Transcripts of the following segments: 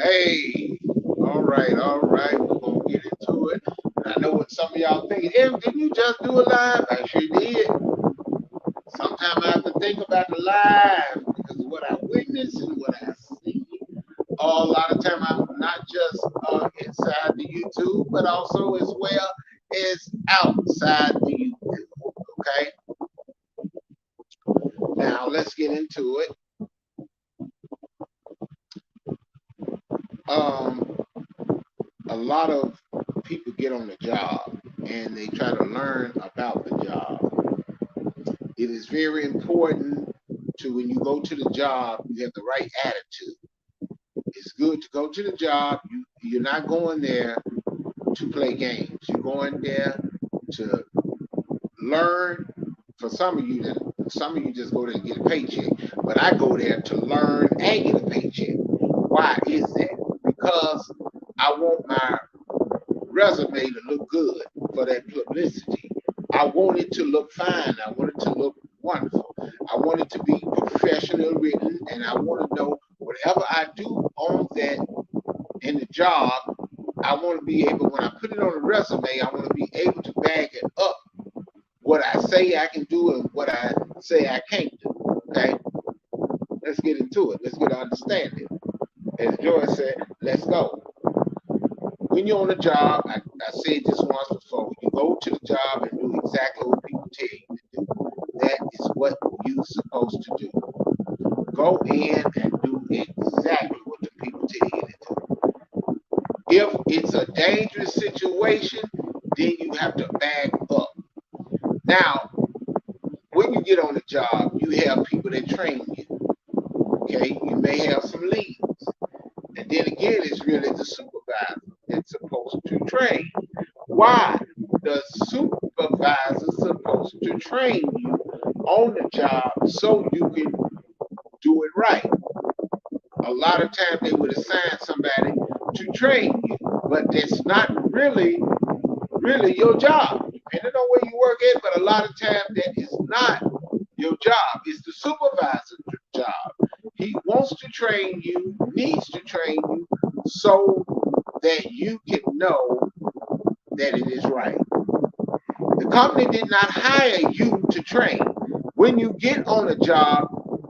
Hey, all right. We're gonna get into it. And I know what some of y'all thinking. Em, didn't you just do a live? I sure did. Sometimes I have to think about the live because of what I witnessed and what I see. A lot of time I'm not just inside the YouTube, but also as well as outside the YouTube. Okay. Now let's get into it. Um, a lot of people get on the job and they try to learn about the job. It is very important to when you go to the job, you have the right attitude. It's good to go to the job. You're not going there to play games. You're going there to learn. For some of you just go there and get a paycheck. But I go there to learn and get a paycheck. Why is that? Because I want my resume to look good for that publicity. I want it to look fine. I want it to look wonderful. I want it to be professionally written, and I want to know whatever I do on that in the job. I want to be able, when I put it on the resume, I want to be able to back it up. What I say I can do and what I say I can't do. Okay, let's get into it. Let's get an understanding. As Joy said, let's go. When you're on a job, I said this once before, you go to the job and do exactly what people tell you to do. That is what you're supposed to do. Go in and do exactly what the people tell you to do. If it's a dangerous situation, then you have to back up. Now, when you get on the job, you have people that train you. Okay, you may have some leads. And then again, it's really the supervisor that's supposed to train. Why? The supervisor is supposed to train you on the job so you can do it right. A lot of times they would assign somebody to train you, but that's not really your job, depending on where you work at. But a lot of times that is not your job. It's the supervisor's job. He wants to train you, needs to train you, so that you can know that it is right. The company did not hire you to train. When you get on a job,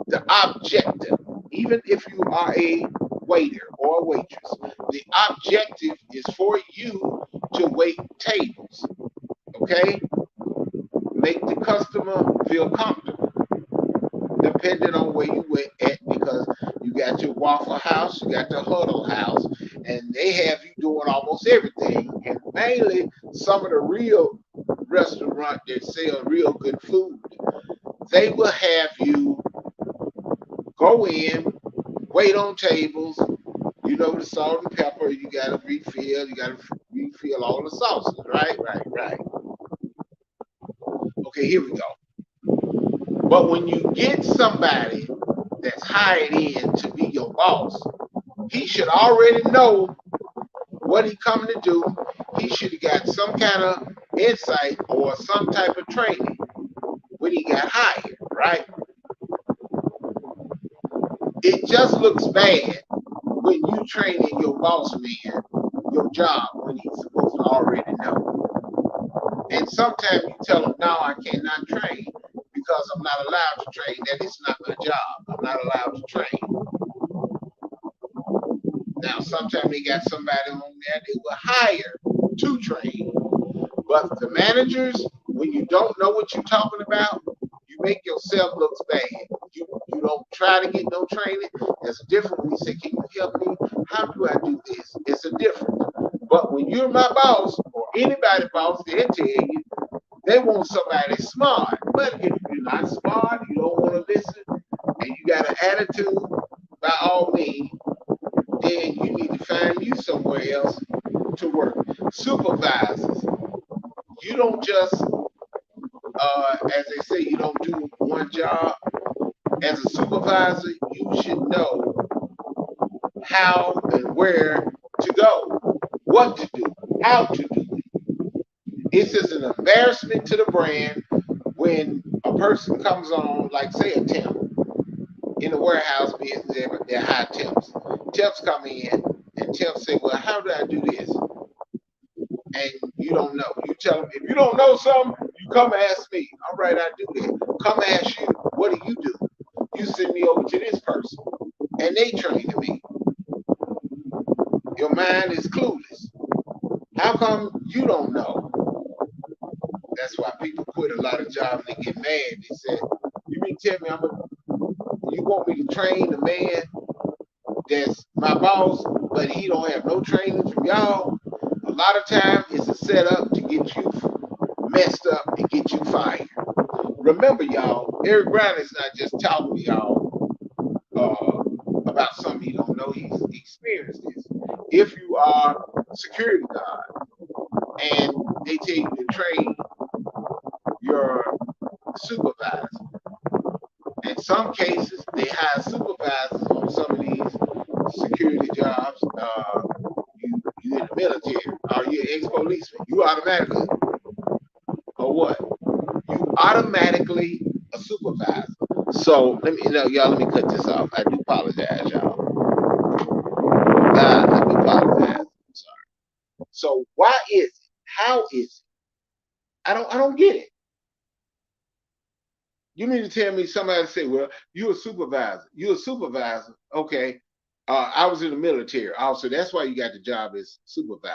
the objective, even if you are a waiter or a waitress, the objective is for you to wait tables. Okay? Make the customer feel comfortable, depending on where you went at, because you got your Waffle House, you got your Huddle House, and they have you doing almost everything. And mainly some of the real restaurants that sell real good food, they will have you go in, wait on tables. You know the salt and pepper. You got to refill. You got to refill all the sauces. Right. Okay, here we go. But when you get somebody that's hired in to be your boss, he should already know what he coming to do. He should have got some kind of insight or some type of training when he got hired, right? It just looks bad when you training your boss man your job when he's supposed to already know. And sometimes you tell him, no, I cannot train because I'm not allowed to train. That is not my job. I'm not allowed to train. Now, sometimes they got somebody on there they will hire to train. But the managers, when you don't know what you're talking about, you make yourself look bad. You don't try to get no training. It's different when you say, "Can you help me? How do I do this?" It's a different. But when you're my boss or anybody boss, they tell you they want somebody smart. But if you're not smart, you don't want to listen, and you got an attitude, by all means, then you need to find you somewhere else to work. Supervisors, you don't just, as they say, you don't do one job. As a supervisor, you should know how and where to go, what to do, how to do it. It's just an embarrassment to the brand when a person comes on, like say a temp in the warehouse business, they're high temps. Temps come in. and say, well, how do I do this? And you don't know. You tell them, if you don't know something, you come ask me. All right, I do that. Come ask you, what do? You send me over to this person, and they train me. Your mind is clueless. How come you don't know? That's why people quit a lot of jobs and they get mad. They say, you mean tell me you want me to train the man that's my boss, but he don't have no training from y'all? A lot of time it's a setup to get you messed up and get you fired. Remember, y'all, Eric Brown is not just talking to y'all about something he don't know. He's experienced this. If you are a security guard and they tell you to train your supervisor, in some cases they hire supervisors on some of these security jobs. You in the military, or you an ex-policeman, you automatically, or what? You automatically a supervisor. So let me, y'all. Let me cut this off. I do apologize, y'all. I do apologize. I'm sorry. So why is it? How is it? I don't get it. You mean to tell me somebody say, well, you're a supervisor. You're a supervisor. Okay. I was in the military also. That's why you got the job as supervisor.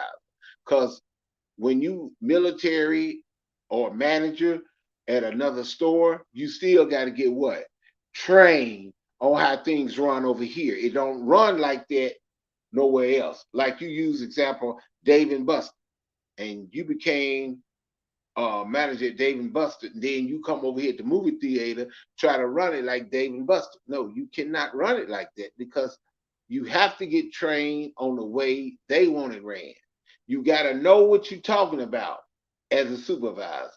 Because when you military or manager at another store, you still got to get what? Trained on how things run over here. It don't run like that nowhere else. Like you use example, Dave and Buster, and you became manager at Dave and Buster, and then you come over here at the movie theater, try to run it like Dave and Buster. No, you cannot run it like that, because you have to get trained on the way they want it ran. You got to know what you're talking about as a supervisor.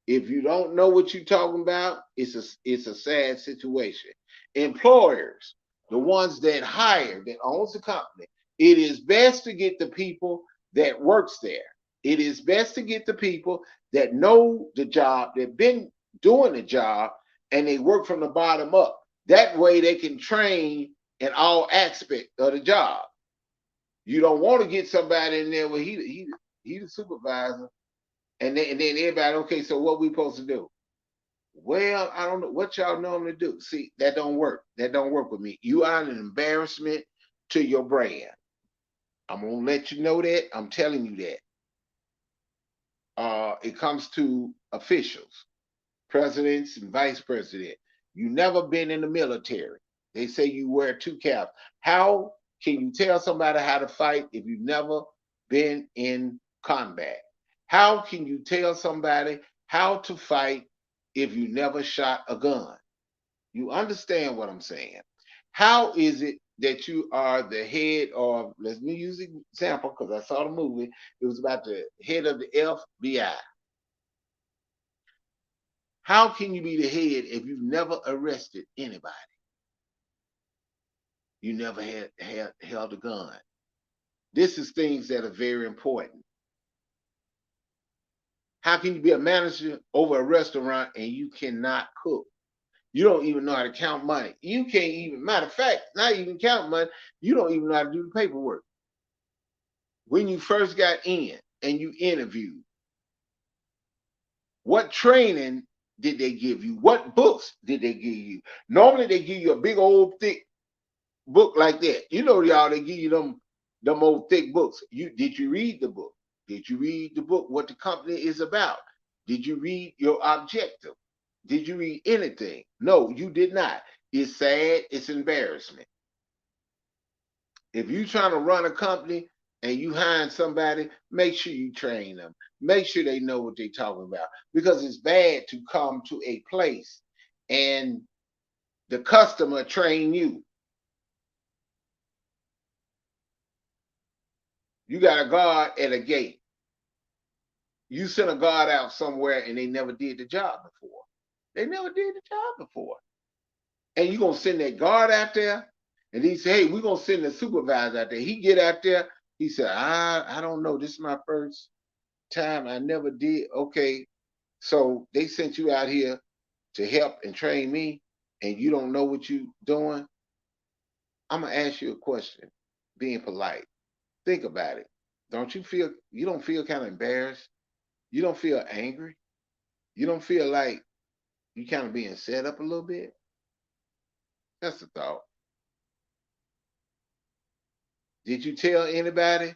If you don't know what you're talking about, it's a sad situation. Employers, the ones that hire, that owns the company, it is best to get the people that works there. It is best to get the people that know the job, that been doing the job, and they work from the bottom up. That way they can train in all aspects of the job. You don't want to get somebody in there where he's the supervisor, and then everybody, okay, so what we supposed to do? Well, I don't know what y'all normally do. See, that don't work. That don't work with me. You are an embarrassment to your brand. I'm gonna let you know that. I'm telling you that. It comes to officials, presidents and vice president. You never been in the military. They say you wear two caps. How can you tell somebody how to fight if you've never been in combat? How can you tell somebody how to fight if you never shot a gun? You understand what I'm saying? How is it that you are the head of, let me use an example because I saw the movie, it was about the head of the FBI. How can you be the head if you've never arrested anybody? You never had held a gun. This is things that are very important. How can you be a manager over a restaurant and you cannot cook? You don't even know how to count money. You can't even, matter of fact, not even count money, you don't even know how to do the paperwork. When you first got in and you interviewed, what training did they give you? What books did they give you? Normally they give you a big old thick book like that. You know, y'all, they give you them old thick books. Did you read the book? Did you read the book what the company is about? Did you read your objective? Did you read anything? No, you did not. It's sad, it's embarrassment. If you trying to run a company and you hiring somebody, make sure you train them. Make sure they know what they're talking about. Because it's bad to come to a place and the customer train you. You got a guard at a gate. You sent a guard out somewhere and they never did the job before. They never did the job before. And you gonna send that guard out there, and he say, hey, we're gonna send the supervisor out there. He get out there, he said, I don't know. This is my first time. I never did. Okay. So they sent you out here to help and train me, and you don't know what you doing. I'm gonna ask you a question, being polite. Think about it. You don't feel kind of embarrassed? You don't feel angry? You don't feel like you kind of being set up a little bit? That's the thought. Did you tell anybody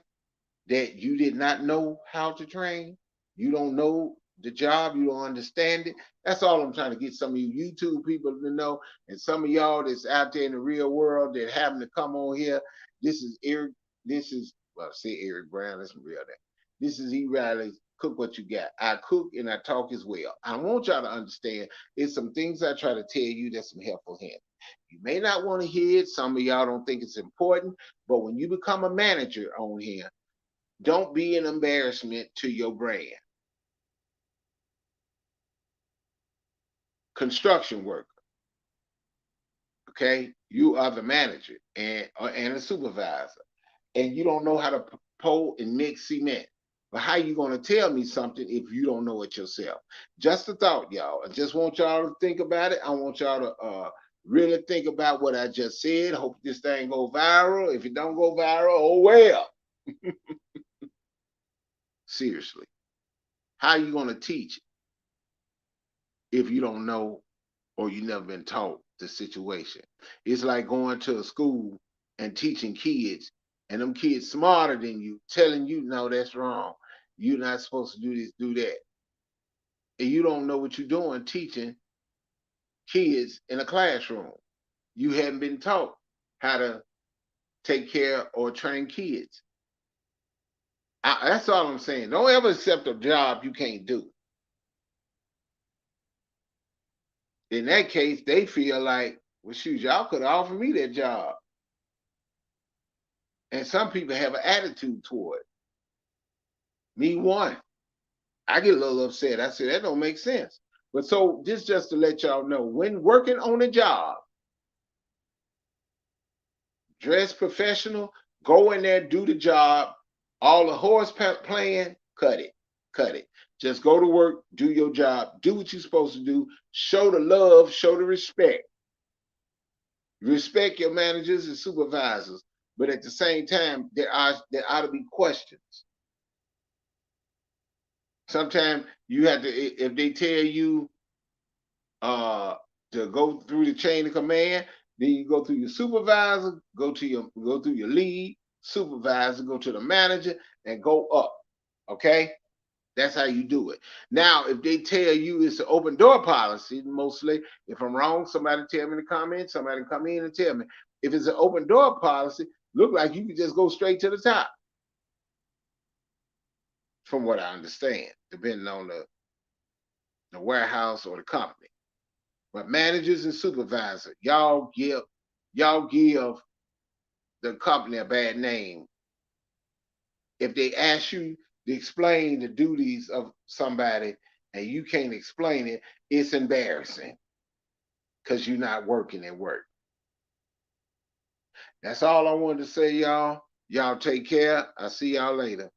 that you did not know how to train? You don't know the job, you don't understand it. That's all I'm trying to get some of you YouTube people to know, and some of y'all that's out there in the real world that happen to come on here. This is Eric. This is well, say Eric Brown. That's real. That this is E. Riley's Cook What You Got. I cook and I talk as well. I want y'all to understand. It's some things I try to tell you. That's some helpful hints. You may not want to hear it. Some of y'all don't think it's important, but when you become a manager on here, don't be an embarrassment to your brand. Construction worker, okay? You are the manager and a supervisor, and you don't know how to pour and mix cement. But how you going to tell me something if you don't know it yourself? Just a thought, y'all. I just want y'all to think about it. I want y'all to really think about what I just said. Hope this thing go viral. If it don't go viral, oh well. Seriously. How are you going to teach if you don't know or you never been taught the situation? It's like going to a school and teaching kids, and them kids smarter than you, telling you, no, that's wrong. You're not supposed to do this, do that. And you don't know what you're doing teaching kids in a classroom. You haven't been taught how to take care or train kids. That's all I'm saying. Don't ever accept a job you can't do. In that case, they feel like, well, shoot, y'all could have offered me that job. And some people have an attitude toward it. Me one. I get a little upset. I say, that don't make sense. But so this just to let y'all know, when working on a job, dress professional, go in there, do the job. All the horse playing, cut it. Cut it. Just go to work, do your job, do what you're supposed to do, show the love, show the respect. Respect your managers and supervisors, but at the same time, there ought to be questions. Sometimes you have to, if they tell you to go through the chain of command, then you go through your supervisor, go through your lead, supervisor, go to the manager, and go up. Okay? That's how you do it. Now, if they tell you it's an open door policy, mostly, if I'm wrong, somebody tell me in the comments, somebody come in and tell me. If it's an open door policy, look like you can just go straight to the top. From what I understand, depending on the warehouse or the company. But managers and supervisors, y'all give the company a bad name. If they ask you to explain the duties of somebody and you can't explain it, it's embarrassing because you're not working at work. That's all I wanted to say, y'all. Y'all take care. I'll see y'all later.